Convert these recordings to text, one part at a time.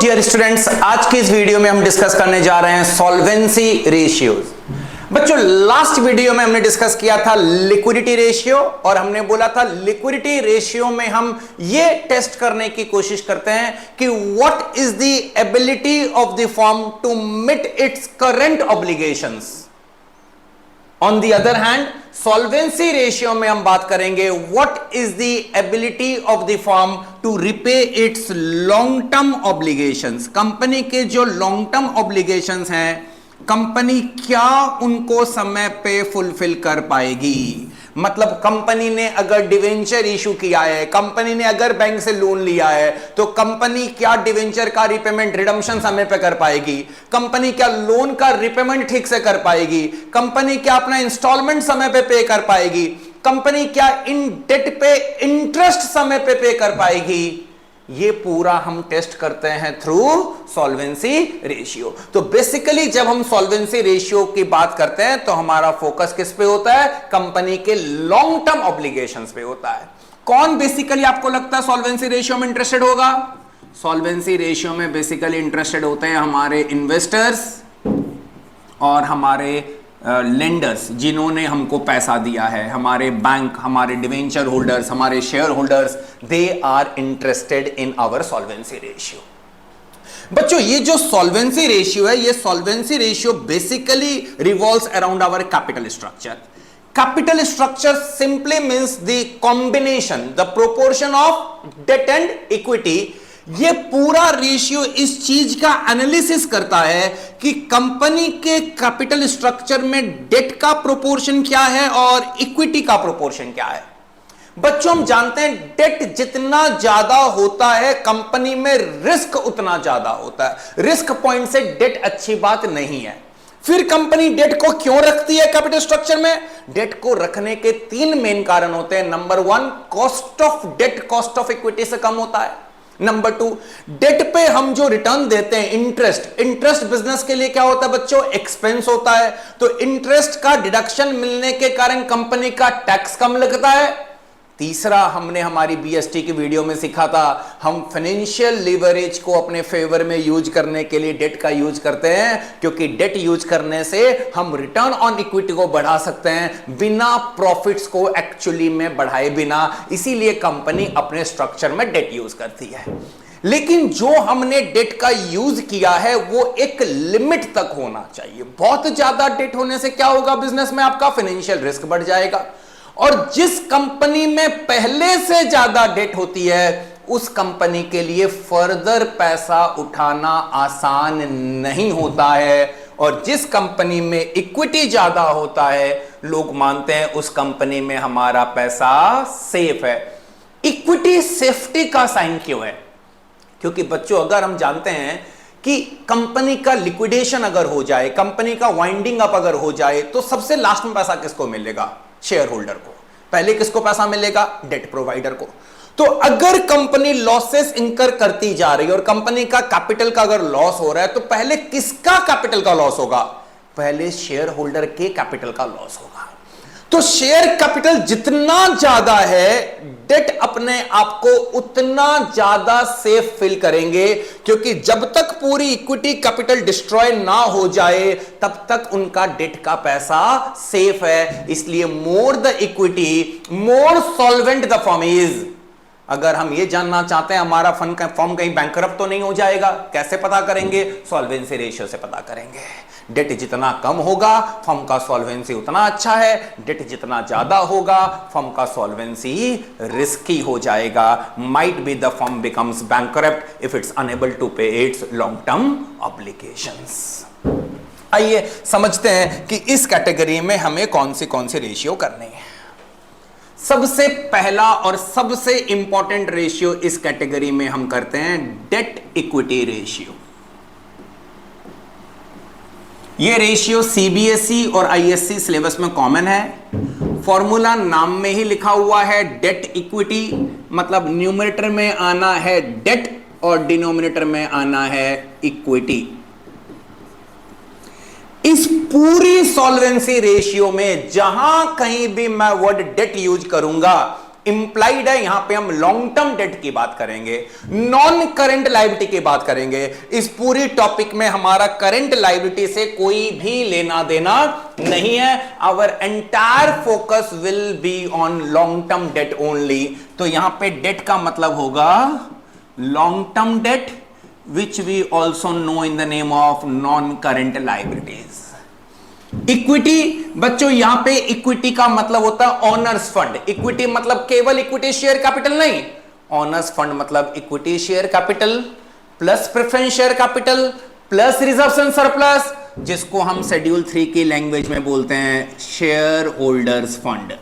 Dear students, आज के इस वीडियो में हम डिस्कस करने जा रहे हैं सॉल्वेंसी रेशियोज। बच्चों, लास्ट वीडियो में हमने डिस्कस किया था लिक्विडिटी रेशियो और हमने बोला था लिक्विडिटी रेशियो में हम ये टेस्ट करने की कोशिश करते हैं कि what is the ability of the firm to meet its current obligations. On the other hand solvency ratio में हम बात करेंगे what is the ability of the firm to repay its long term obligations. Company के जो long term obligations हैं, company क्या उनको समय पे फुलफिल कर पाएगी। मतलब कंपनी ने अगर डिवेंचर इशू किया है, कंपनी ने अगर बैंक से लोन लिया है, तो कंपनी क्या डिवेंचर का रिपेमेंट रिडम्पशन समय पे कर पाएगी, कंपनी क्या लोन का रिपेमेंट ठीक से कर पाएगी, कंपनी क्या अपना इंस्टॉलमेंट समय पे कर पाएगी, कंपनी क्या इन डेट पे इंटरेस्ट समय पे कर पाएगी। ये पूरा हम टेस्ट करते हैं थ्रू सॉल्वेंसी रेशियो। तो बेसिकली जब हम सॉल्वेंसी रेशियो की बात करते हैं तो हमारा फोकस किस पे होता है? कंपनी के लॉन्ग टर्म ऑब्लिगेशंस पे होता है। कौन बेसिकली आपको लगता है सॉल्वेंसी रेशियो में इंटरेस्टेड होगा? सॉल्वेंसी रेशियो में बेसिकली इंटरेस्टेड होते हैं हमारे इन्वेस्टर्स और हमारे लेंडर्स, जिन्होंने हमको पैसा दिया है, हमारे बैंक, हमारे डिवेंचर होल्डर्स, हमारे share holders, they are interested in our solvency ratio. बच्चों, ये जो सॉल्वेंसी रेशियो है, ये solvency ratio basically revolves around our capital structure. Capital structure simply means the combination, the proportion of debt and equity. ये पूरा ratio इस चीज का एनालिसिस करता है कि कंपनी के कैपिटल स्ट्रक्चर में डेट का प्रोपोर्शन क्या है और इक्विटी का प्रोपोर्शन क्या है। बच्चों, हम जानते हैं डेट जितना ज्यादा होता है कंपनी में रिस्क उतना ज्यादा होता है। रिस्क पॉइंट से डेट अच्छी बात नहीं है। फिर कंपनी डेट को क्यों रखती है कैपिटल स्ट्रक्चर में? डेट को रखने के 3 मेन कारण होते हैं। Number 1, cost of debt cost of equity से कम होता है। नंबर 2, डेट पे हम जो रिटर्न देते हैं इंटरेस्ट बिजनेस के लिए क्या होता है बच्चों? एक्सपेंस होता है। तो इंटरेस्ट का डिडक्शन मिलने के कारण कंपनी का टैक्स कम लगता है। तीसरा, हमने हमारी बीएसटी की वीडियो में सीखा था, हम फाइनेंशियल लीवरेज को अपने फेवर में यूज करने के लिए डेट का यूज करते हैं, क्योंकि डेट यूज करने से हम रिटर्न ऑन इक्विटी को बढ़ा सकते हैं बिना प्रॉफिट्स को एक्चुअली में बढ़ाए बिना। इसीलिए कंपनी अपने स्ट्रक्चर में डेट यूज करती है। लेकिन जो हमने डेट का यूज किया है वो एक लिमिट तक होना चाहिए। बहुत ज्यादा डेट होने से क्या होगा? बिजनेस में आपका फाइनेंशियल रिस्क बढ़ जाएगा। और जिस कंपनी में पहले से ज्यादा डेट होती है उस कंपनी के लिए फर्दर पैसा उठाना आसान नहीं होता है। और जिस कंपनी में इक्विटी ज्यादा होता है, लोग मानते हैं उस कंपनी में हमारा पैसा सेफ है। इक्विटी सेफ्टी का साइन क्यों है? क्योंकि बच्चों, अगर हम जानते हैं कि कंपनी का लिक्विडेशन अगर हो जाए, कंपनी का वाइंडिंग अप अगर हो जाए, तो सबसे लास्ट में पैसा किसको मिलेगा? शेयर होल्डर को। पहले किसको पैसा मिलेगा? डेट प्रोवाइडर को। तो अगर कंपनी लॉसेस इंकर करती जा रही है और कंपनी का कैपिटल का अगर लॉस हो रहा है, तो पहले किसका कैपिटल का लॉस होगा? पहले शेयर होल्डर के कैपिटल का लॉस होगा। तो शेयर कैपिटल जितना ज्यादा है, डेट अपने आप को उतना ज्यादा सेफ फील करेंगे, क्योंकि जब तक पूरी इक्विटी कैपिटल डिस्ट्रॉय ना हो जाए तब तक उनका डेट का पैसा सेफ है। इसलिए more the equity more solvent the firm is. अगर हम ये जानना चाहते हैं हमारा फर्म कहीं बैंकरप्ट तो नहीं हो जाएगा, कैसे पता करेंगे? सॉल्वेंसी रेशियो से पता करेंगे। डेट जितना कम होगा फर्म का सॉल्वेंसी उतना अच्छा है, डेट जितना ज्यादा होगा फर्म का सॉल्वेंसी रिस्की हो जाएगा। Might be the firm becomes bankrupt if it's unable to pay its long term obligations. आइए समझते हैं कि इस कैटेगरी में हमें कौन सी रेशियो करनी है। सबसे पहला और सबसे इंपॉर्टेंट रेशियो इस कैटेगरी में हम करते हैं डेट इक्विटी रेशियो। ये रेशियो सीबीएसई और आईएससी सिलेबस में कॉमन है। फॉर्मूला नाम में ही लिखा हुआ है, डेट इक्विटी, मतलब न्यूमरेटर में आना है डेट और डिनोमिनेटर में आना है इक्विटी। इस पूरी सॉल्वेंसी रेशियो में जहां कहीं भी मैं वर्ड डेट यूज करूंगा, इंप्लाइड है, यहां पे हम लॉन्ग टर्म डेट की बात करेंगे, नॉन करंट लायबिलिटी की बात करेंगे। इस पूरी टॉपिक में हमारा करंट लायबिलिटी से कोई भी लेना देना नहीं है। Our entire focus will be on long term debt only. तो यहां पे डेट का मतलब होगा long term debt, which we also know in the name of non current liabilities. Equity, बच्चों यहां पे इक्विटी का मतलब होता है ऑनर्स फंड। इक्विटी मतलब केवल इक्विटी शेयर कैपिटल नहीं, ऑनर्स फंड मतलब equity share capital plus preference share capital plus reserves and surplus, जिसको हम शेड्यूल 3 की लैंग्वेज में बोलते हैं शेयर होल्डर्स फंड।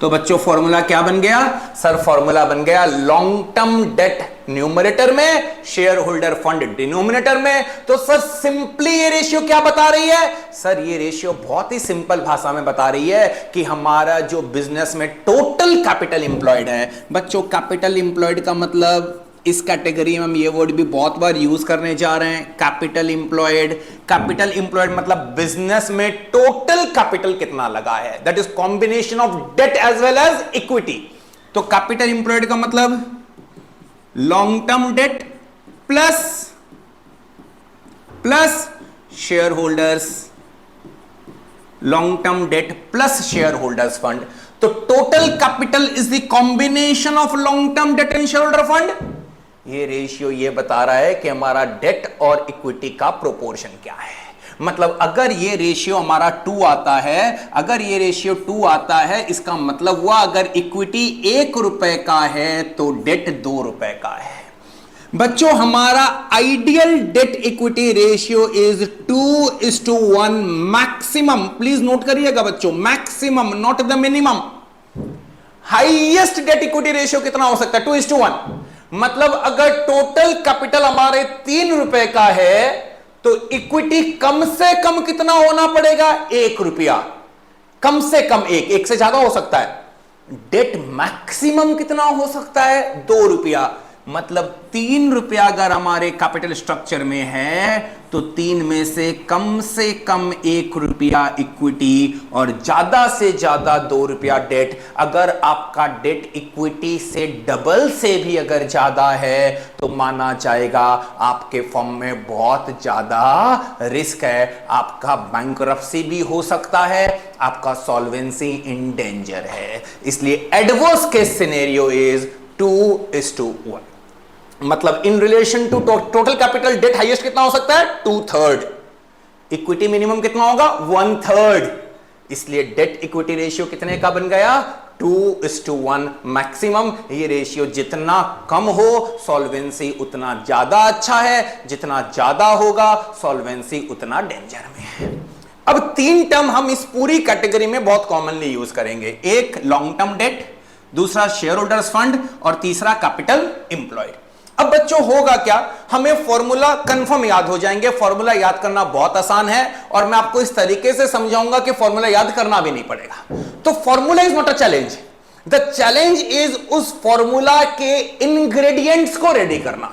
तो बच्चों फॉर्मूला क्या बन गया सर? फॉर्मूला बन गया लॉन्ग टर्म डेट न्यूमरेटर में, शेयर होल्डर फंड डिनोमिनेटर में। तो सर सिंपली ये रेशियो क्या बता रही है? सर ये रेशियो बहुत ही सिंपल भाषा में बता रही है कि हमारा जो बिजनेस में टोटल कैपिटल इंप्लॉयड है, बच्चों कैपिटल इंप्लॉयड का मतलब इस कैटेगरी में हम ये वर्ड भी बहुत बार यूज करने जा रहे हैं, कैपिटल इंप्लॉयड। कैपिटल इंप्लॉयड मतलब बिजनेस में टोटल कैपिटल कितना लगा है, that is combination of debt as well as equity. तो कैपिटल इंप्लॉयड का मतलब long term debt plus shareholders, long term debt plus share holders fund. तो total capital is the combination of long term debt and share holder fund. ये ratio ये बता रहा है कि हमारा डेट और इक्विटी का प्रोपोर्शन क्या है। मतलब अगर ये रेशियो हमारा 2 आता है, अगर ये रेशियो 2 आता है, इसका मतलब हुआ अगर इक्विटी 1 रुपए का है तो डेट 2 रुपए का है। बच्चों हमारा ideal debt equity ratio is 2:1 maximum. Please note करिएगा बच्चों, maximum not the minimum. Highest date equity ratio कितना हो सकता है? 2:1। मतलब अगर टोटल कैपिटल हमारे 3 रुपए का है तो इक्विटी कम से कम कितना होना पड़ेगा? 1 रुपया। कम से कम एक से ज्यादा हो सकता है। डेट मैक्सिमम कितना हो सकता है? 2 रुपया। मतलब 3 रुपया अगर हमारे कैपिटल स्ट्रक्चर में है तो 3 में से कम 1 रुपया इक्विटी और ज्यादा से ज्यादा 2 रुपया डेट। अगर आपका डेट इक्विटी से डबल से भी अगर ज्यादा है तो माना जाएगा आपके फर्म में बहुत ज्यादा रिस्क है, आपका बैंकरप्सी भी हो सकता है, आपका सॉल्वेंसी इन डेंजर है। इसलिए एडवर्स केस सिनेरियो इज 2:1। मतलब in relation to total capital debt highest कितना हो सकता है? 2/3। इक्विटी मिनिमम कितना होगा? 1/3। इसलिए डेट इक्विटी रेशियो कितने का बन गया? 2:1 मैक्सिमम। ये रेशियो जितना कम हो सॉल्वेंसी उतना ज्यादा अच्छा है, जितना ज्यादा होगा सॉल्वेंसी उतना डेंजर में है। अब 3 टर्म हम इस पूरी कैटेगरी में बहुत कॉमनली यूज करेंगे। एक लॉन्ग टर्म डेट, दूसरा शेयर होल्डर्स फंड और तीसरा कैपिटल इंप्लॉयड। अब बच्चों होगा क्या? हमें फॉर्मूला कंफर्म याद हो जाएंगे। फॉर्मूला याद करना बहुत आसान है और मैं आपको इस तरीके से समझाऊंगा कि फॉर्मूला याद करना भी नहीं पड़ेगा। तो formula is not a challenge, the challenge is उस फॉर्मूला के इंग्रेडिएंट्स को रेडी करना।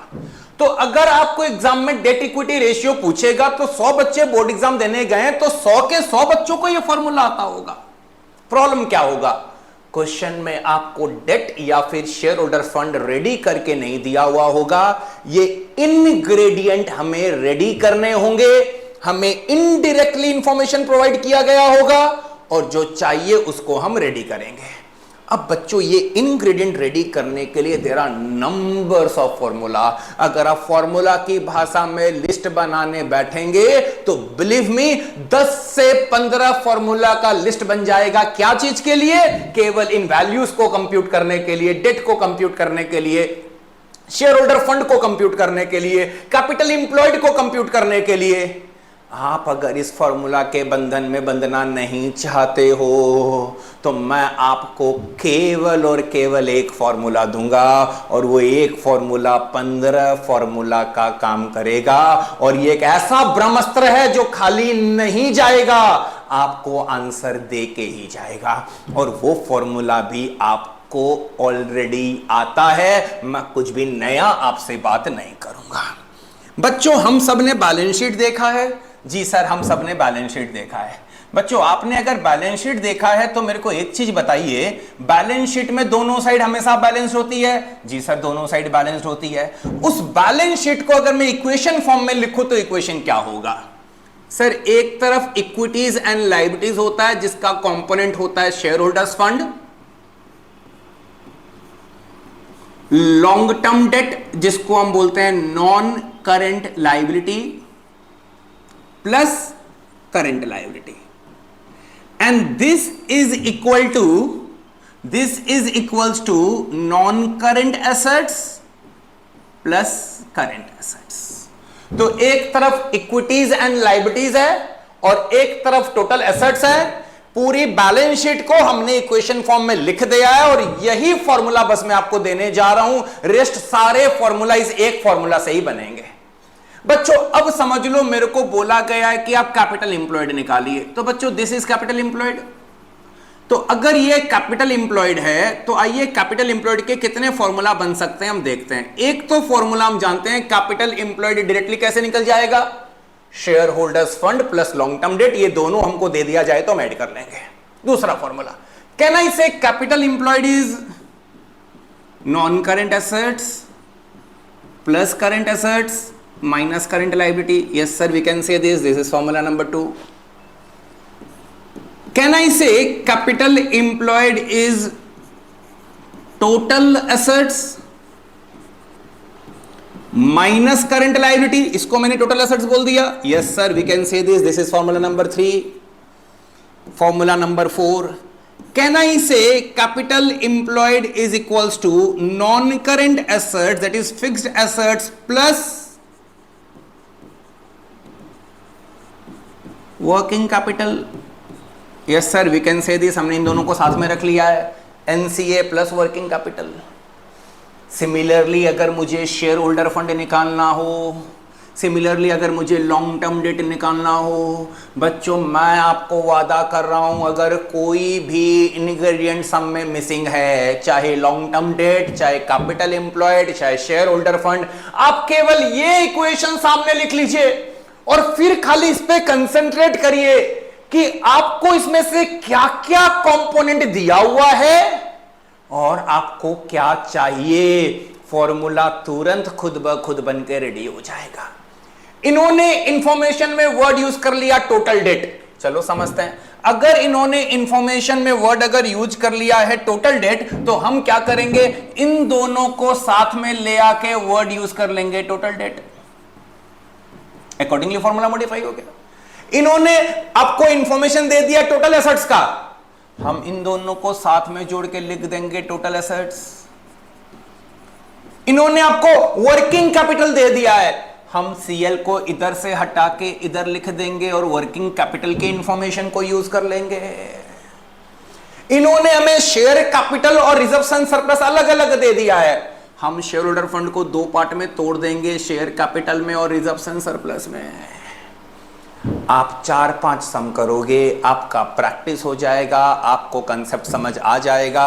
तो अगर आपको एग्जाम में डेट इक्विटी रेशियो पूछेगा तो 100 बच्चे बोर्ड एग्जाम देने गए तो 100 के 100 बच्चों को यह फॉर्मूला आता होगा। प्रॉब्लम क्या होगा? क्वेश्चन में आपको डेट या फिर शेयर होल्डर फंड रेडी करके नहीं दिया हुआ होगा। ये इनग्रेडिएंट हमें रेडी करने होंगे, हमें इनडायरेक्टली इंफॉर्मेशन प्रोवाइड किया गया होगा और जो चाहिए उसको हम रेडी करेंगे। अब बच्चों ये इंग्रेडिएंट रेडी करने के लिए there are numbers of formula. अगर आप फॉर्मूला की भाषा में लिस्ट बनाने बैठेंगे तो बिलीव मी 10 से 15 फॉर्मूला का लिस्ट बन जाएगा। क्या चीज के लिए? केवल इन वैल्यूज को कंप्यूट करने के लिए, डेट को कंप्यूट करने के लिए, शेयर होल्डर फंड को कंप्यूट करने के लिए, कैपिटल इंप्लॉयड को कंप्यूट करने के लिए। आप अगर इस फॉर्मूला के बंधन में बंधना नहीं चाहते हो तो मैं आपको केवल और केवल एक फॉर्मूला दूंगा और वो एक फॉर्मूला 15 फॉर्मूला का काम करेगा। और ये एक ऐसा ब्रह्मास्त्र है जो खाली नहीं जाएगा, आपको आंसर दे के ही जाएगा। और वो फॉर्मूला भी आपको ऑलरेडी आता है, मैं कुछ भी नया आपसे बात नहीं करूंगा। बच्चों हम सब ने बैलेंस शीट देखा है? जी सर हम सब ने बैलेंस शीट देखा है। बच्चों आपने अगर बैलेंस शीट देखा है तो मेरे को एक चीज बताइए, बैलेंस शीट में दोनों साइड हमेशा बैलेंस होती है? जी सर, दोनों साइड बैलेंस होती है। उस बैलेंस शीट को अगर मैं इक्वेशन फॉर्म में लिखूं तो इक्वेशन क्या होगा? सर एक तरफ इक्विटीज एंड लायबिलिटीज होता है जिसका कंपोनेंट होता है share holders fund, long term date जिसको हम बोलते हैं non current liability, plus current liability, and this is equals to non-current assets plus current assets। तो एक तरफ इक्विटीज एंड लायबिलिटीज है और एक तरफ टोटल एसेट्स है। पूरी बैलेंस शीट को हमने इक्वेशन फॉर्म में लिख दिया है और यही फॉर्मूला बस मैं आपको देने जा रहा हूं। रेस्ट सारे फॉर्मूला इस एक फॉर्मूला से ही बनेंगे। बच्चों अब समझ लो, मेरे को बोला गया है कि आप कैपिटल इंप्लॉयड निकालिए, तो बच्चों दिस इज कैपिटल इंप्लॉयड। तो अगर ये कैपिटल इंप्लॉयड है तो आइए कैपिटल इंप्लॉयड के कितने फॉर्मूला बन सकते हैं हम देखते हैं। एक तो फॉर्मूला हम जानते हैं, कैपिटल इंप्लॉयड डायरेक्टली कैसे निकल जाएगा? Share holders fund plus long term debt, ये दोनों हमको दे दिया जाए तो हम ऐड कर लेंगे। दूसरा फॉर्मूला, कैन आई से capital employed is non current assets plus current assets minus current liability? Yes sir, we can say this is formula number 2. Can I say capital employed is total assets minus current liability? इसको मैंने total assets बोल दिया। Yes sir, we can say this is formula number 3. Formula number 4, can I say capital employed is equals to non-current assets, that is fixed assets plus working capital? Yes sir, we can say this, हमने इन दोनों को साथ में रख लिया है, NCA plus working capital. Similarly अगर मुझे शेयर होल्डर फंड निकालना हो, सिमिलरली अगर मुझे लॉन्ग टर्म डेट निकालना हो, बच्चों मैं आपको वादा कर रहा हूं अगर कोई भी इंग्रेडिएंट सम में मिसिंग है, चाहे लॉन्ग टर्म डेट, चाहे कैपिटल एम्प्लॉयड, चाहे शेयर होल्डर फंड, आप केवल ये इक्वेशन सामने लिख लीजिए और फिर खाली इस पे कंसंट्रेट करिए कि आपको इसमें से क्या क्या कंपोनेंट दिया हुआ है और आपको क्या चाहिए। फॉर्मूला तुरंत खुद ब खुद बन के रेडी हो जाएगा। इन्होंने इंफॉर्मेशन में वर्ड यूज कर लिया टोटल डेट, चलो समझते हैं। अगर इन्होंने इंफॉर्मेशन में वर्ड अगर यूज कर लिया है टोटल डेट, तो हम क्या करेंगे, इन दोनों को साथ में ले आके वर्ड यूज कर लेंगे total date, accordingly formula modify हो गया। इन्होंने आपको इंफॉर्मेशन दे दिया टोटल एसेट्स का, हम इन दोनों को साथ में जोड़ के लिख देंगे टोटल एसेट्स। इन्होंने आपको वर्किंग कैपिटल दे दिया है, हम सीएल को इधर से हटा के इधर लिख देंगे और वर्किंग कैपिटल के इंफॉर्मेशन को यूज कर लेंगे। इन्होंने हमें शेयर कैपिटल और रिजर्व सरप्लस अलग अलग दे दिया है, हम शेयर होल्डर फंड को दो पार्ट में तोड़ देंगे, शेयर कैपिटल में और रिजर्व सरप्लस में। आप 4-5 सम करोगे, आपका प्रैक्टिस हो जाएगा, आपको कंसेप्ट समझ आ जाएगा।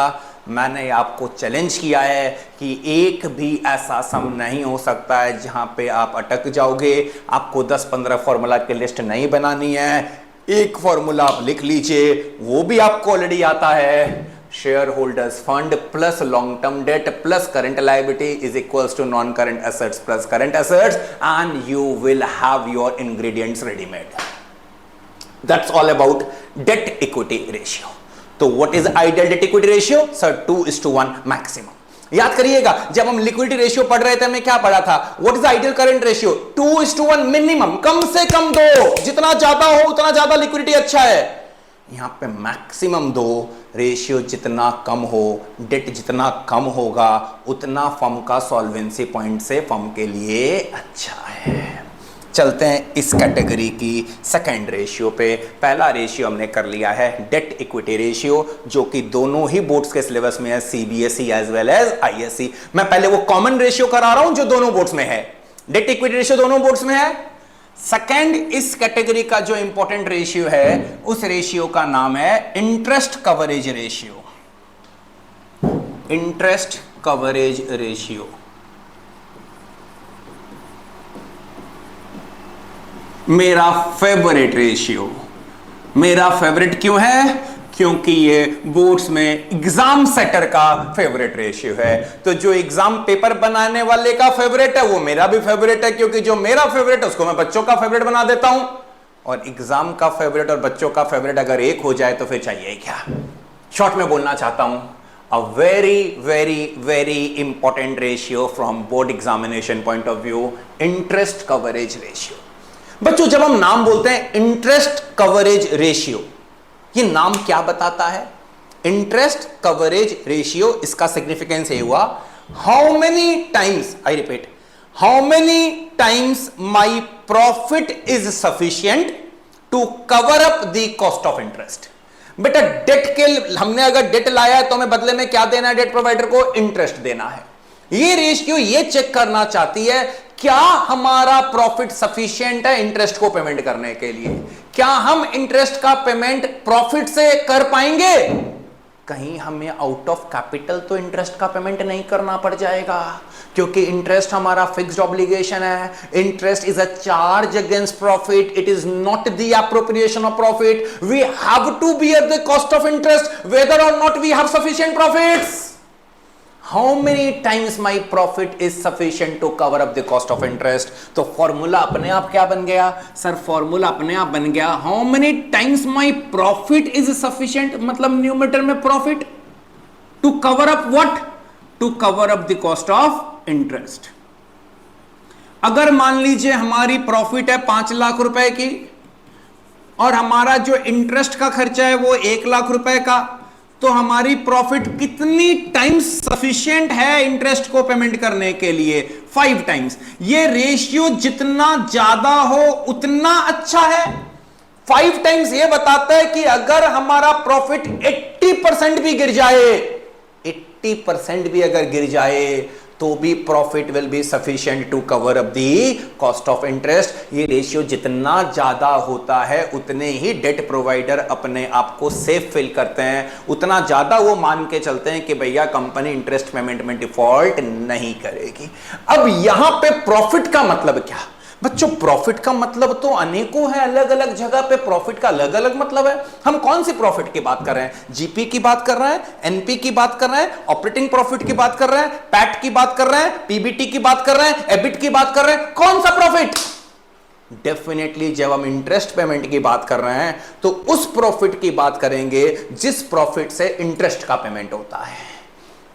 मैंने आपको चैलेंज किया है कि एक भी ऐसा सम नहीं हो सकता है जहां पे आप अटक जाओगे। आपको 10-15 फॉर्मूला की लिस्ट नहीं बनानी है, एक फॉर्मूला आप लिख लीजिए, वो भी आपको ऑलरेडी आता है, share holders fund plus long term debt plus current liability is equals to non current assets plus current assets, and you will have your ingredients readymade. That's all about debt equity ratio. तो what is ideal debt equity ratio? Sir 2:1 maximum. याद करिएगा, जब हम liquidity ratio पढ़ रहे थे, मैं क्या पढ़ा था, what is ideal current ratio? 2:1 minimum, कम से कम 2, जितना ज्यादा हो उतना ज्यादा लिक्विडिटी अच्छा है। यहां पे मैक्सिमम 2, रेशियो जितना कम हो, डेट जितना कम होगा, उतना फर्म का सॉल्वेंसी पॉइंट से फर्म के लिए अच्छा है। चलते हैं इस कैटेगरी की सेकंड रेशियो पे। पहला रेशियो हमने कर लिया है डेट इक्विटी रेशियो, जो कि दोनों ही बोर्ड्स के सिलेबस में है, CBSE as well as ISC. मैं पहले वो कॉमन रेशियो करा रहा हूं जो दोनों बोर्ड्स में है, डेट इक्विटी रेशियो दोनों बोर्ड्स में है। सेकंड इस कैटेगरी का जो इंपॉर्टेंट रेशियो है, उस रेशियो का नाम है interest coverage ratio. Interest coverage ratio मेरा फेवरेट रेशियो, मेरा फेवरेट क्यों है? क्योंकि ये बोर्ड्स में एग्जाम सेटर का फेवरेट रेशियो है। तो जो एग्जाम पेपर बनाने वाले का फेवरेट है वो मेरा भी फेवरेट है, क्योंकि जो मेरा फेवरेट है उसको मैं बच्चों का फेवरेट बना देता हूं। और एग्जाम का फेवरेट और बच्चों का फेवरेट अगर एक हो जाए तो फिर चाहिए क्या? शॉर्ट में बोलना चाहता हूं, a very very very important ratio from board examination point of view, interest coverage ratio. बच्चों जब हम नाम बोलते हैं इंटरेस्ट कवरेज रेशियो, ये नाम क्या बताता है? इंटरेस्ट कवरेज रेशियो, इसका सिग्निफिकेंस ये हुआ, how many times, I repeat, how many times my profit is sufficient to cover up the cost of interest. बेटा डेट के, हमने अगर डेट लाया है तो हमें बदले में क्या देना है? डेट प्रोवाइडर को इंटरेस्ट देना है। ये रेशियो ये चेक करना चाहती है क्या हमारा प्रॉफिट सफिशिएंट है इंटरेस्ट को पेमेंट करने के लिए। क्या हम इंटरेस्ट का पेमेंट प्रॉफिट से कर पाएंगे? कहीं हमें आउट ऑफ कैपिटल तो इंटरेस्ट का पेमेंट नहीं करना पड़ जाएगा, क्योंकि इंटरेस्ट हमारा फिक्स्ड ऑब्लिगेशन है। Interest is a charge against profit, it is not the appropriation of profit. We have to bear the cost of interest whether or not we have sufficient profits. How many times my profit is sufficient to cover up the cost of interest. तो formula अपने आप क्या बन गया sir? Formula अपने आप बन गया how many times my profit is sufficient, मतलब न्यूमरेटर में profit, to cover up what? To cover up the cost of interest. अगर मान लीजिए हमारी प्रॉफिट है 5 लाख रुपए की और हमारा जो इंटरेस्ट का खर्चा है वो 1 लाख रुपए का, तो हमारी प्रॉफिट कितनी टाइम्स सफिशिएंट है इंटरेस्ट को पेमेंट करने के लिए? 5 टाइम्स। ये रेशियो जितना ज्यादा हो उतना अच्छा है। 5 टाइम्स ये बताता है कि अगर हमारा प्रॉफिट 80% भी गिर जाए, 80% भी अगर गिर जाए तो भी profit will be sufficient to cover up the cost of interest. ये रेशियो जितना ज्यादा होता है उतने ही डेट प्रोवाइडर अपने आप को सेफ फील करते हैं, उतना ज्यादा वो मान के चलते हैं कि भैया कंपनी इंटरेस्ट पेमेंट में डिफॉल्ट नहीं करेगी। अब यहां पे प्रॉफिट का मतलब क्या? बच्चों प्रॉफिट का मतलब तो अनेकों है, अलग अलग जगह पे प्रॉफिट का अलग अलग मतलब है। हम कौन सी प्रॉफिट की बात कर रहे हैं? जीपी की बात कर रहे हैं, एनपी की बात कर रहे हैं, ऑपरेटिंग प्रॉफिट की बात कर रहे हैं, पैट की बात कर रहे हैं, पीबीटी की बात कर रहे हैं, एबिट की बात कर रहे हैं? कौन सा प्रॉफिट? डेफिनेटली जब हम इंटरेस्ट पेमेंट की बात कर रहे हैं तो उस प्रॉफिट की बात करेंगे जिस प्रॉफिट से इंटरेस्ट का पेमेंट होता है।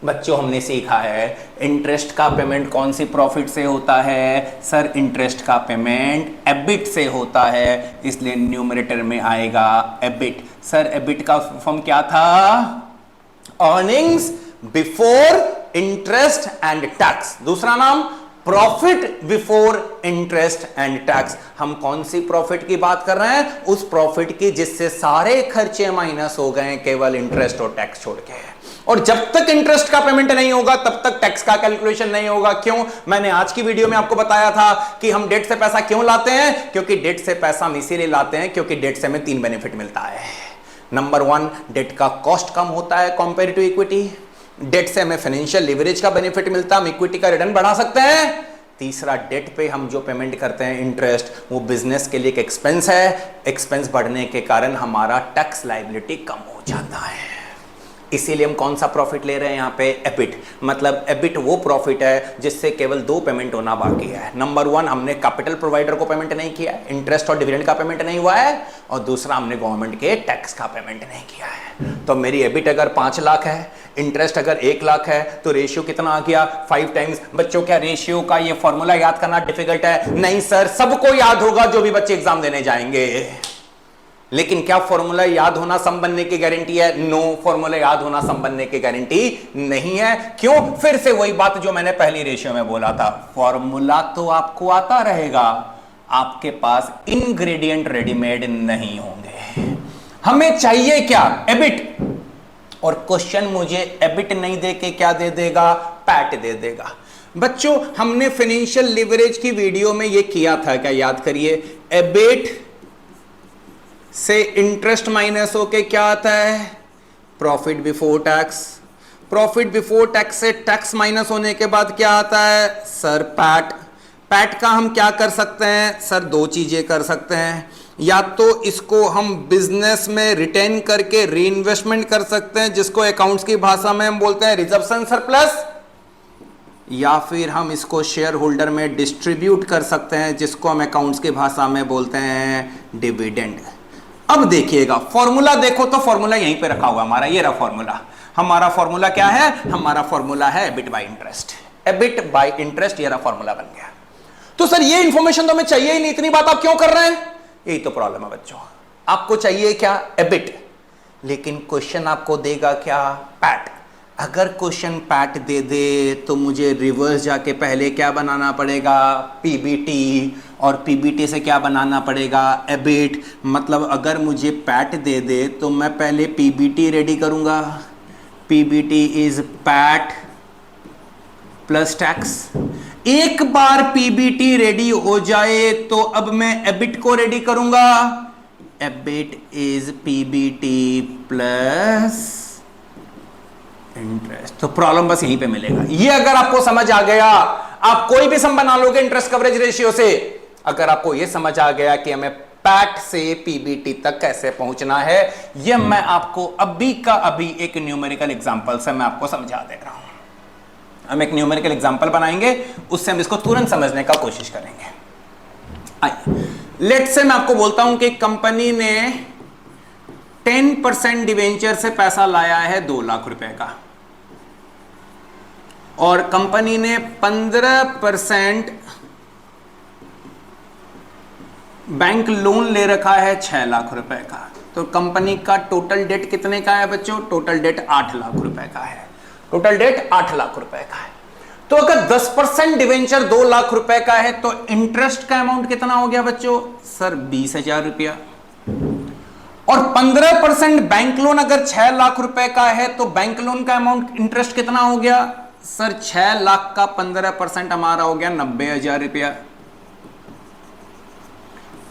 बच्चों हमने सीखा है इंटरेस्ट का पेमेंट कौन सी प्रॉफिट से होता है? सर इंटरेस्ट का पेमेंट एबिट से होता है, इसलिए न्यूमरेटर में आएगा एबिट। सर एबिट का फॉर्म क्या था? Earnings before interest and tax. दूसरा नाम profit before interest and tax. हम कौन सी प्रॉफिट की बात कर रहे हैं? उस प्रॉफिट की जिससे सारे खर्चे माइनस हो गए, केवल इंटरेस्ट और टैक्स छोड़ के। और जब तक इंटरेस्ट का पेमेंट नहीं होगा तब तक टैक्स का कैलकुलेशन नहीं होगा। क्यों? मैंने आज की वीडियो में आपको बताया था कि हम डेट से पैसा क्यों लाते हैं, क्योंकि डेट से पैसा हम इसीलिए लाते हैं क्योंकि डेट से हमें 3 बेनिफिट मिलता है। नंबर 1, डेट का कॉस्ट कम होता है कंपेयर टू इक्विटी। डेट से हमें फाइनेंशियल लिवरेज का बेनिफिट मिलता है, हम इक्विटी का रिटर्न बढ़ा सकते हैं। तीसरा, डेट पे हम जो पेमेंट करते हैं इंटरेस्ट, वो बिजनेस के लिए एक एक्सपेंस है, एक्सपेंस बढ़ने के कारण हमारा टैक्स लायबिलिटी कम हो जाता है। इसीलिए हम कौन सा प्रॉफिट ले रहे हैं यहाँ पे? एबिट। मतलब एबिट वो प्रॉफिट है जिससे केवल 2 पेमेंट होना बाकी है। नंबर 1, हमने कैपिटल प्रोवाइडर को पेमेंट नहीं किया है, इंटरेस्ट और डिविडेंड का पेमेंट नहीं हुआ है, और दूसरा हमने गवर्नमेंट के टैक्स का पेमेंट नहीं किया है। तो मेरी एबिट अगर 5 लाख है, इंटरेस्ट अगर 1 लाख है, तो रेशियो कितना आ गया? 5 टाइम्स। बच्चों क्या रेशियो का ये फॉर्मूला याद करना डिफिकल्ट है? नहीं सर, सबको याद होगा जो भी बच्चे एग्जाम देने जाएंगे। लेकिन क्या फॉर्मूला याद होना सम बनने की गारंटी है? नो, फॉर्मूला याद होना सम बनने की गारंटी नहीं है। क्यों? फिर से वही बात जो मैंने पहली रेशियो में बोला था, फॉर्मूला तो आपको आता रहेगा, आपके पास इंग्रेडिएंट रेडीमेड नहीं होंगे। हमें चाहिए क्या? एबिट। और क्वेश्चन मुझे एबिट नहीं दे के क्या दे देगा? पैट दे देगा। बच्चों हमने फाइनेंशियल लिवरेज की वीडियो में यह किया था, क्या याद करिए? एबिट से इंटरेस्ट माइनस होके क्या आता है? Profit before tax. Profit before tax से टैक्स माइनस होने के बाद क्या आता है? Sir PAT. पैट का हम क्या कर सकते हैं? सर 2 चीजें कर सकते हैं, या तो इसको हम बिजनेस में रिटेन करके री इन्वेस्टमेंट कर सकते हैं, जिसको अकाउंट्स की भाषा में हम बोलते हैं रिजर्वेशन सरप्लस, या फिर हम इसको शेयर होल्डर में डिस्ट्रीब्यूट कर सकते हैं, जिसको हम अकाउंट्स की भाषा में बोलते हैं डिविडेंड। अब देखिएगा फॉर्मूला, देखो तो फॉर्मूला यहीं पे रखा हुआ हमारा, ये रहा फॉर्मूला। हमारा फॉर्मूला क्या है? हमारा फॉर्मूला है EBIT by interest. EBIT by interest, ये रहा फॉर्मूला बन गया। तो सर ये इंफॉर्मेशन तो हमें चाहिए ही नहीं, इतनी बात आप क्यों कर रहे हैं? यही तो प्रॉब्लम है बच्चों, आपको चाहिए क्या? एबिट, लेकिन क्वेश्चन आपको देगा क्या? पैट। अगर क्वेश्चन पैट दे दे तो मुझे रिवर्स जाके पहले क्या बनाना पड़ेगा? पीबीटी, और पीबीटी से क्या बनाना पड़ेगा? एबिट। मतलब अगर मुझे पैट दे दे तो मैं पहले पीबीटी रेडी करूंगा, PBT is PAT plus tax. एक बार पीबीटी रेडी हो जाए तो अब मैं एबिट को रेडी करूंगा, EBIT is PBT plus interest. तो प्रॉब्लम बस यहीं पे मिलेगा। ये अगर आपको समझ आ गया, आप कोई भी सम बना लोगे इंटरेस्ट कवरेज रेशियो से। अगर आपको यह समझ आ गया कि हमें पैट से पीबीटी तक कैसे पहुंचना है, यह मैं आपको अभी का अभी एक न्यूमेरिकल एग्जांपल से मैं आपको समझा दे रहा हूं। हम एक न्यूमेरिकल एग्जांपल बनाएंगे, उससे हम इसको तुरंत समझने का कोशिश करेंगे। आइए, लेट से मैं आपको बोलता हूं कि कंपनी ने 10% डिवेंचर से पैसा लाया है 2 लाख रुपए का, और कंपनी ने 15% बैंक लोन ले रखा है 6 लाख रुपए का। तो कंपनी का टोटल डेट कितने का है बच्चों? टोटल डेट 8 लाख रुपए का है। टोटल डेट 8 लाख रुपए का है। तो अगर 10% डिवेंचर 2 लाख रुपए का है तो इंटरेस्ट का अमाउंट कितना हो गया बच्चों? सर 20,000 रुपया। और 15% बैंक लोन अगर 6 लाख रुपए का है तो बैंक लोन का अमाउंट इंटरेस्ट कितना हो गया? सर 6 लाख का 15% हमारा हो गया 90,000 रुपया।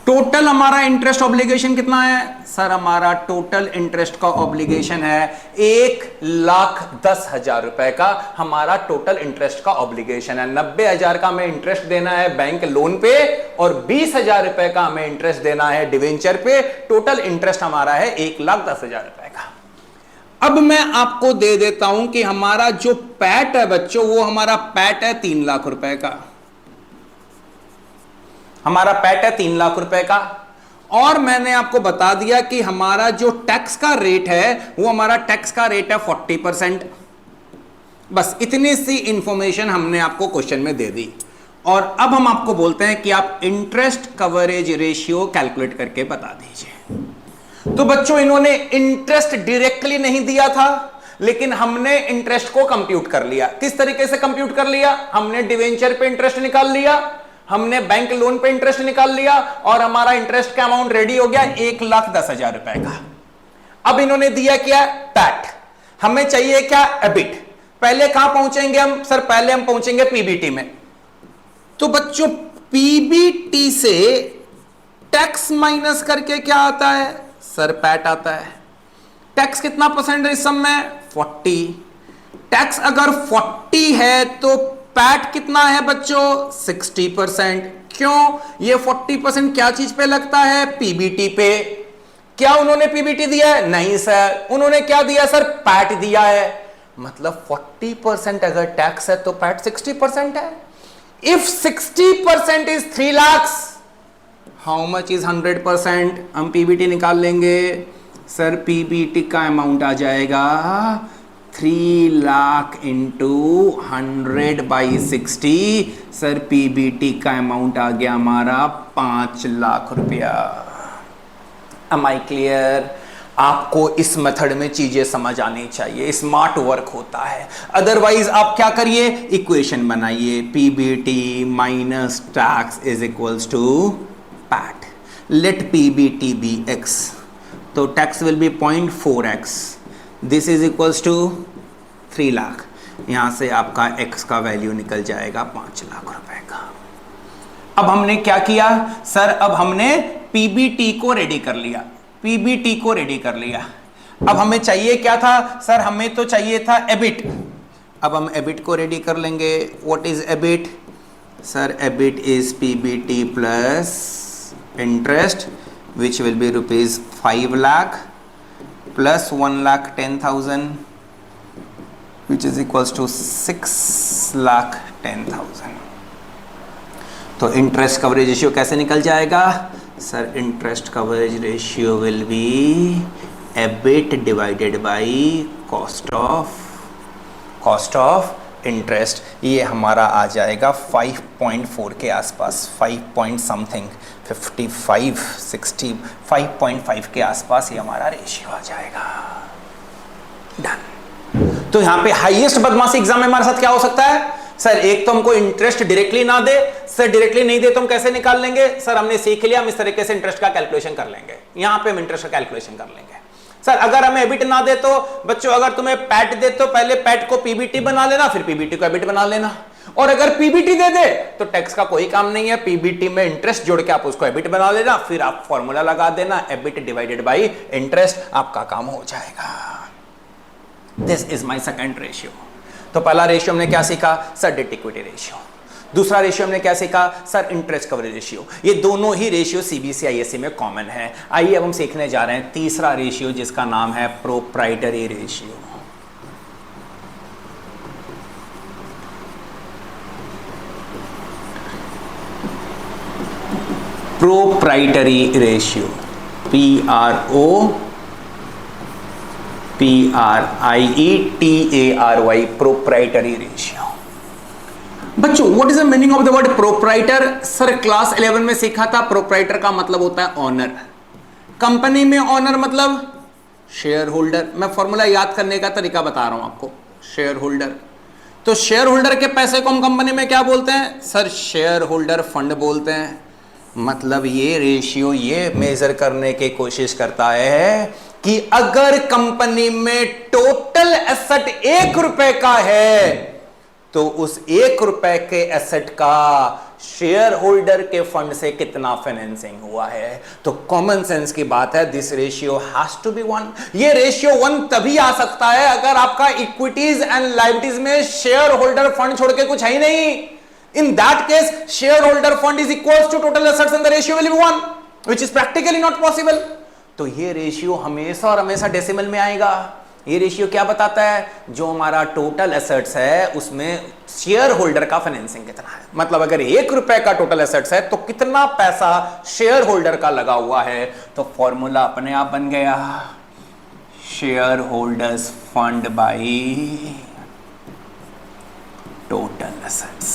टोटल हमारा इंटरेस्ट ऑब्लिगेशन कितना है? सर हमारा टोटल इंटरेस्ट का ऑब्लिगेशन है 1,10,000 रुपए का। हमारा टोटल इंटरेस्ट का ऑब्लिगेशन है। 90,000 का हमें इंटरेस्ट देना है बैंक लोन पे, और 20,000 रुपए का हमें इंटरेस्ट देना है डिवेंचर पे। टोटल इंटरेस्ट हमारा है 1,10,000 रुपए का। अब मैं आपको दे देता हूं कि हमारा जो पैट है बच्चों, वो हमारा पैट है 3 लाख रुपए का। हमारा पैट है 3 लाख रुपए का, और मैंने आपको बता दिया कि हमारा जो टैक्स का रेट है वो हमारा टैक्स का रेट है 40%। बस इतनी सी इंफॉर्मेशन हमने आपको क्वेश्चन में दे दी, और अब हम आपको बोलते हैं कि आप इंटरेस्ट कवरेज रेशियो कैलकुलेट करके बता दीजिए। तो बच्चों इन्होंने इंटरेस्ट डायरेक्टली नहीं दिया था, लेकिन हमने इंटरेस्ट को कंप्यूट कर लिया। किस तरीके से कंप्यूट कर लिया? हमने डिवेंचर पे इंटरेस्ट निकाल लिया, हमने बैंक लोन पे इंटरेस्ट निकाल लिया, और हमारा इंटरेस्ट का अमाउंट रेडी हो गया 1,10,000 रुपए का। अब इन्होंने दिया क्या? पैट। हमें चाहिए क्या? एबिट। पहले कहां पहुंचेंगे हम? सर पहले हम पहुंचेंगे पीबीटी में। तो बच्चों पीबीटी से टैक्स माइनस करके क्या आता है? सर पैट आता है। टैक्स कितना परसेंट है इस सम में? 40। टैक्स अगर 40 है तो पैट कितना है बच्चों? 60%। क्यों? ये 40% क्या चीज पे लगता है? पीबीटी पे। क्या उन्होंने पीबीटी दिया है? नहीं सर। उन्होंने क्या दिया सर? पैट दिया है। मतलब 40% अगर टैक्स है तो पैट 60% है। If 60% is 3 lakh, how much is 100%? हम पीबीटी निकाल लेंगे। सर पीबीटी का अमाउंट आ जाएगा 3 लाख इंटू 100/60। सर पीबीटी का अमाउंट आ गया हमारा 5 लाख रुपया। Am I clear? आपको इस मेथड में चीजें समझ आनी चाहिए, स्मार्ट वर्क होता है। अदरवाइज आप क्या करिए? इक्वेशन बनाइए, PBT minus tax is equals to PAT. Let PBT be X, तो tax will be 0.4x। This is equals to 3 lakh. यहां से आपका x का वैल्यू निकल जाएगा 5 लाख रुपए का। अब हमने क्या किया? सर अब हमने पीबीटी को रेडी कर लिया, पीबीटी को रेडी कर लिया। अब हमें चाहिए क्या था? सर हमें तो चाहिए था एबिट। अब हम एबिट को रेडी कर लेंगे। What is EBIT? Sir EBIT is PBT plus interest. which will be rupees 5 lakh plus 1,10,000 which is equals to 6,10,000। तो इंटरेस्ट कवरेज रेशियो कैसे निकल जाएगा sir? Interest coverage ratio will be EBIT divided by cost of interest. ये हमारा आ जाएगा 5.4 के आसपास, 5 point something, 55, 60, 5.5 के आसपास ये हमारा रेशियो आ जाएगा। डन। तो यहां पे हाईएस्ट बदमाशी एग्जाम में हमारे साथ क्या हो सकता है सर? एक तो हमको इंटरेस्ट डायरेक्टली ना दे, सर डायरेक्टली नहीं दे तो हम कैसे निकाल लेंगे सर? हमने सीख लिया, हम इस तरीके से इंटरेस्ट का कैलकुलेशन कर लेंगे। यहां पे हम इंटरेस्ट का कैलकुलेशन कर लेंगे। सर अगर हमें एबिट ना दे तो बच्चों, अगर तुम्हें पैट दे तो पहले पैट को पीबीटी बना लेना, फिर पीबीटी को एबिट बना लेना। और अगर पीबीटी दे दे तो टैक्स का कोई काम नहीं है, पीबीटी में इंटरेस्ट जोड़ के आप उसको एबिट बना लेना, फिर आप फॉर्मूला लगा देना एबिट डिवाइडेड बाय इंटरेस्ट, आपका काम हो जाएगा। This is my second ratio. तो पहला रेशियो हमने क्या सीखा सर? Date equity ratio. दूसरा रेशियो हमने क्या सीखा सर? Interest coverage ratio. ये दोनों ही रेशियो सीबीएसई आईएससी में कॉमन है। आइए अब हम सीखने जा रहे हैं तीसरा रेशियो जिसका नाम है proprietary ratio. Proprietary ratio, PROPRIETARY, proprietary ratio. बच्चों what is the meaning of the word proprietor? Sir class 11 में सीखा था, प्रोप्राइटर का मतलब होता है ऑनर। कंपनी में ऑनर मतलब शेयर होल्डर। मैं फॉर्मूला याद करने का तरीका बता रहा हूं आपको। शेयर होल्डर, तो शेयर होल्डर के पैसे को हम कंपनी में क्या बोलते हैं सर? शेयर होल्डर फंड बोलते हैं। मतलब ये रेशियो ये मेजर करने की कोशिश करता है कि अगर कंपनी में टोटल एसेट 1 रुपए का है तो उस 1 रुपए के एसेट का शेयर होल्डर के फंड से कितना फाइनेंसिंग हुआ है। तो कॉमन सेंस की बात है, this ratio has to be 1। ये रेशियो 1 तभी आ सकता है अगर आपका इक्विटीज एंड लायबिलिटीज में शेयर होल्डर फंड छोड़ के कुछ है ही नहीं। In that case, shareholder fund is equals to total assets and the ratio will be 1, which is practically not possible. तो ये रेशियो हमेशा और हमेशा डेसिमल में आएगा। ये रेशियो क्या बताता है? जो हमारा टोटल एसेट्स है उसमें शेयर होल्डर का फाइनेंसिंग कितना है। मतलब अगर 1 रुपए का टोटल एसेट्स है तो कितना पैसा शेयर होल्डर का लगा हुआ है। तो फॉर्मूला अपने आप बन गया, share holders fund by total assets.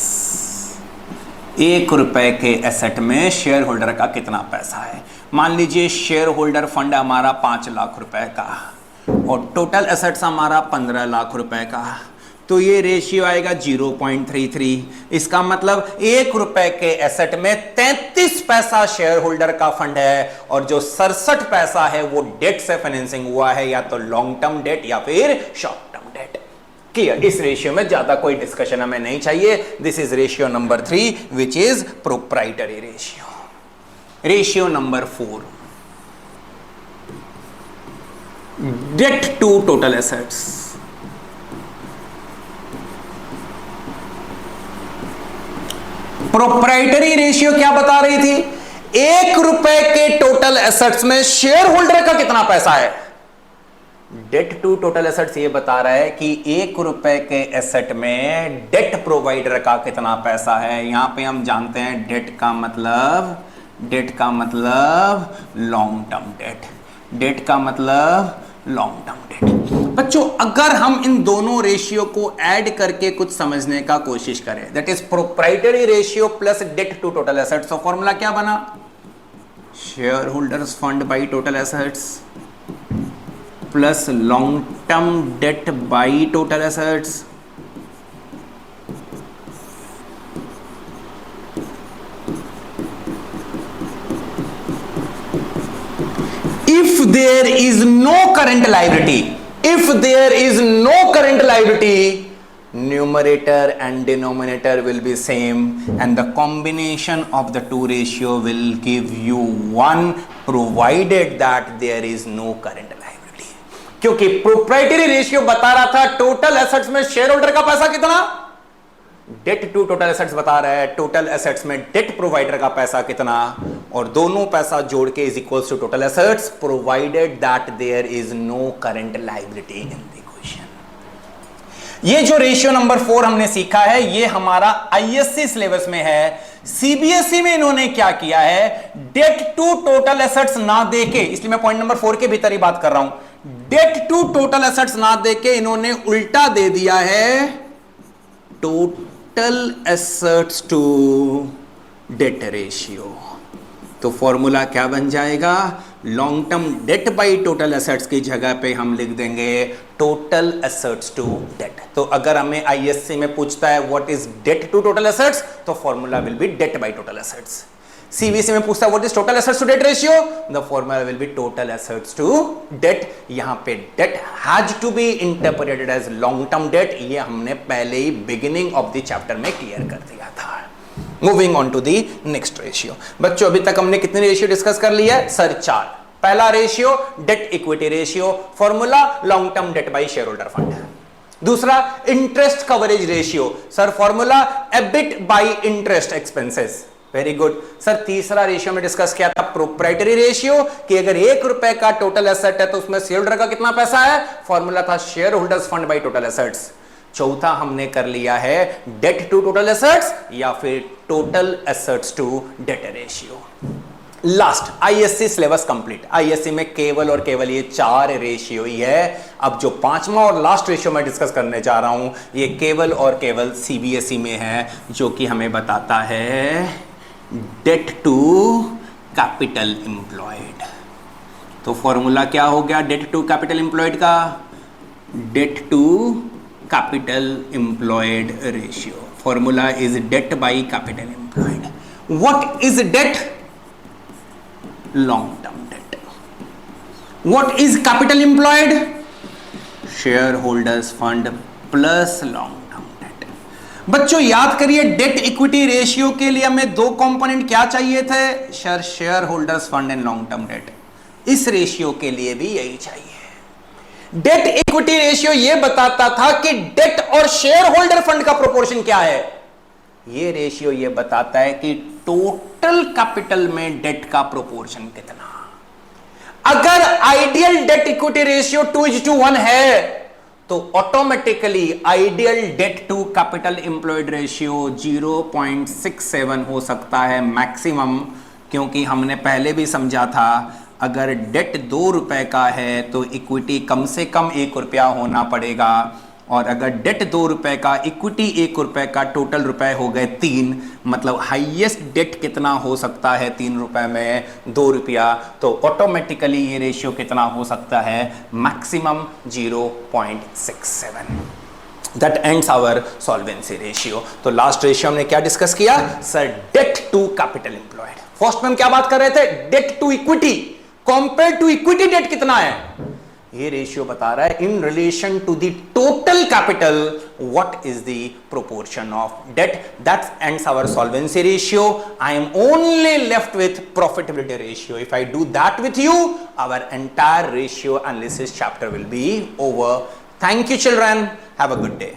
1 रुपए के एसेट में शेयर होल्डर का कितना पैसा है। मान लीजिए शेयर होल्डर फंड हमारा 5 लाख रुपए का और टोटल एसेट्स हमारा 15 लाख रुपए का, तो ये रेशियो आएगा 0.33। इसका मतलब 1 रुपए के एसेट में 33 पैसा शेयर होल्डर का फंड है और जो 67 पैसा है वो डेट से फाइनेंसिंग हुआ है, या तो लॉन्ग टर्म डेट या फिर शॉर्ट टर्म डेट। क्लियर? इस रेशियो में ज्यादा कोई डिस्कशन हमें नहीं चाहिए। This is ratio number 3 which is proprietary ratio. Ratio number 4, debt to total assets. Proprietary ratio क्या बता रही थी? 1 रुपए के टोटल एसेट्स में शेयर होल्डर का कितना पैसा है। डेट टू टोटल एसेट्स ये बता रहा है कि 1 रुपए के एसेट में डेट प्रोवाइडर का कितना पैसा है। यहां पे हम जानते हैं डेट का मतलब लॉन्ग टर्म डेट, डेट का मतलब लॉन्ग टर्म डेट। बच्चों अगर हम इन दोनों रेशियो को ऐड करके कुछ समझने का कोशिश करें, that is proprietary ratio plus debt to total assets, तो फॉर्मूला क्या बना? Share holders fund by total assets plus long term debt by total assets if there is no current liability, numerator and denominator will be same and the combination of the two ratio will give you 1 provided that there is no current liability। क्योंकि proprietary ratio बता रहा था total assets में share holder का पैसा कितना, date to total assets बता रहा है टोटल एसेट्स में डेट प्रोवाइडर का पैसा कितना, और दोनों पैसा जोड़ के is equals to total assets provided that there is no current liability in the equation. ये जो रेशियो नंबर 4 हमने सीखा है ये हमारा आईएससी सिलेबस में है। सीबीएसई में इन्होंने क्या किया है, डेट टू टोटल एसेट्स ना देके, इसलिए मैं पॉइंट नंबर 4 के भीतर ही बात कर रहा हूं, डेट टू टोटल एसेट्स ना देके इन्होंने उल्टा दे दिया है total assets to debt ratio. तो फॉर्मूला क्या बन जाएगा, long term debt by total assets की जगह पे हम लिख देंगे टोटल एसेट्स टू डेट। तो अगर हमें आईएससी में पूछता है what is debt to total assets, तो formula will be debt by total assets. CBSE में पूछता है what is total assets to debt ratio, the formula will be total assets to debt. यहां पे debt has to be interpreted as long term debt, ये हमने पहले ही beginning of the chapter में क्लियर कर दिया था। Moving on to the next ratio. बच्चों अभी तक हमने कितने रेशियो डिस्कस कर लिया है सर, 4। पहला ratio debt equity ratio, formula long term debt by share holder fund. दूसरा interest coverage ratio sir, formula EBIT by interest expenses. Very good sir. तीसरा रेशियो में डिस्कस किया था प्रोप्राइटरी रेशियो कि अगर 1 रुपए का टोटल एसेट है तो उसमें शेयर होल्डर का कितना पैसा है, फॉर्मूला था share holders fund by total assets. चौथा हमने कर लिया है डेट टू टोटल एसेट्स या फिर total assets to debt ratio. Last ISC syllabus complete. ISC में केवल और केवल ये 4 रेशियो ही है। अब जो 5वां और लास्ट रेशियो मैं डिस्कस करने जा रहा हूं ये केवल और केवल सीबीएसई में है, जो कि हमें बताता है डेट टू कैपिटल एम्प्लॉयड। तो फॉर्मूला क्या हो गया डेट टू कैपिटल एम्प्लॉयड का, debt to capital employed ratio. Formula is debt by capital employed. What is debt? Long term debt. What is capital employed? Shareholders fund plus long term debt. बच्चों याद करिए date equity ratio के लिए हमें 2 component क्या चाहिए थे sir, share holders fund and long term date. इस रेशियो के लिए भी यही चाहिए। डेट इक्विटी रेशियो यह बताता था कि डेट और शेयर होल्डर फंड का प्रोपोर्शन क्या है, यह रेशियो यह बताता है कि टोटल कैपिटल में डेट का प्रोपोर्शन कितना। अगर आइडियल डेट इक्विटी रेशियो 2:1 है तो automatically ideal debt to capital employed ratio 0.67 हो सकता है मैक्सिमम, क्योंकि हमने पहले भी समझा था अगर डेट 2 रुपए का है तो इक्विटी कम से कम 1 रुपया होना पड़ेगा, और अगर डेट 2 रुपए का इक्विटी 1 रुपए का टोटल रुपए हो गए 3, मतलब हाईएस्ट डेट कितना हो सकता है 3 रुपए में 2 रुपया, तो ऑटोमेटिकली ये रेशियो कितना हो सकता है maximum 0.67। That ends our solvency ratio. तो लास्ट रेशियो हमने क्या डिस्कस किया sir, debt to capital employed. First में हम क्या बात कर रहे थे, debt to equity, compare to equity debt कितना है, ये रेशियो बता रहा है in relation to the total capital what is the proportion of debt. That ends our solvency ratio. I am only left with profitability ratio. If I do that with you, our entire ratio analysis chapter will be over. Thank you children, have a good day.